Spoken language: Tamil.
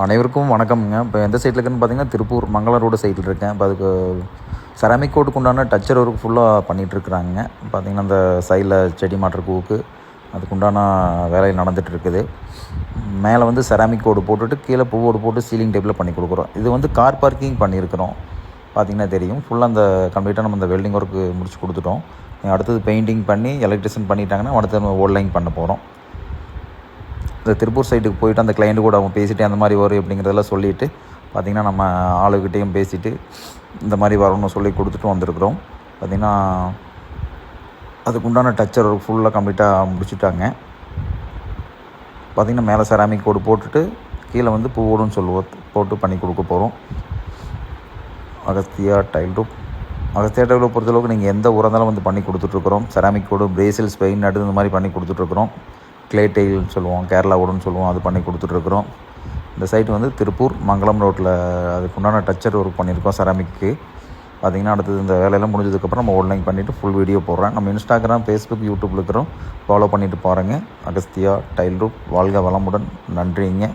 அனைவருக்கும் வணக்கம்ங்க. இப்போ எந்த சைட்டில் இருக்குன்னு பார்த்தீங்கன்னா, திருப்பூர் மங்களம் ரோடு சைட்டில் இருக்கேன். இப்போ அதுக்கு செராமிக் கோட்டுக்கு உண்டான டச்சர் ஒர்க் ஃபுல்லாக பண்ணிகிட்ருக்குறாங்க. பார்த்தீங்கன்னா, அந்த சைடில் செடி மாட்டுறக்கு அதுக்குண்டான வேலை நடந்துகிட்ருக்குது. மேலே வந்து செராமிக் கோடு போட்டுட்டு கீழே பூவோடு போட்டு சீலிங் டைப்பில் பண்ணி கொடுக்குறோம். இது வந்து கார் பார்க்கிங் பண்ணியிருக்கிறோம். பார்த்திங்கன்னா தெரியும். ஃபுல்லாக அந்த கம்ப்ளீட்டாக நம்ம அந்த வெல்டிங் ஒர்க்கு முடிச்சு கொடுத்துட்டோம். அடுத்தது பெயிண்டிங் பண்ணி எலக்ட்ரிஷியன் பண்ணிட்டாங்கன்னா அடுத்து ஓல்லைங் பண்ண போகிறோம். இந்த திருப்பூர் சைட்டுக்கு போயிட்டு அந்த கிளைண்ட்டு கூட அவங்க பேசிவிட்டு அந்த மாதிரி வரும் அப்படிங்கிறதெல்லாம் சொல்லிவிட்டு பார்த்திங்கன்னா நம்ம ஆளுக்கிட்டையும் பேசிவிட்டு இந்த மாதிரி வரணும்னு சொல்லி கொடுத்துட்டு வந்திருக்கிறோம். பார்த்திங்கன்னா அதுக்குண்டான டச்சர் ஃபுல்லாக கம்ப்ளீட்டாக முடிச்சுட்டாங்க. பார்த்திங்கன்னா மேலே செராமிக் கோடு போட்டுட்டு கீழே வந்து பூவோடுன்னு சொல்லுவோம் போட்டு பண்ணி கொடுக்க போகிறோம். அகஸ்தியா டைல் ரூப் பொறுத்தளவுக்கு நீங்கள் எந்த உரம் இருந்தாலும் வந்து பண்ணி கொடுத்துட்ருக்குறோம். செராமிக் கோடு, பிரேசில்ஸ், பெயிண்ட் அடுத்து இந்த மாதிரி பண்ணி கொடுத்துட்ருக்குறோம். கிளே டைல்னு சொல்லுவோம், கேரளா வுட்னு சொல்லுவோம், அது பண்ணி கொடுத்துட்ருக்குறோம். இந்த சைட் வந்து திருப்பூர் மங்களம் ரோட்டில் அதுக்குண்டான டச்சர் ஒர்க் பண்ணியிருக்கோம் செராமிக்கு. பார்த்திங்கன்னா அடுத்தது இந்த வேலையெல்லாம் முடிஞ்சதுக்கப்புறம் நம்ம ஆன்லைன் பண்ணிவிட்டு ஃபுல் வீடியோ போடுறேன். நம்ம இன்ஸ்டாகிராம், ஃபேஸ்புக், யூடியூப்பில் இருக்கிறோம். ஃபாலோ பண்ணிவிட்டு பாருங்கள். அகஸ்தியா டைல் ரூப். வாழ்க வளமுடன். நன்றிங்க.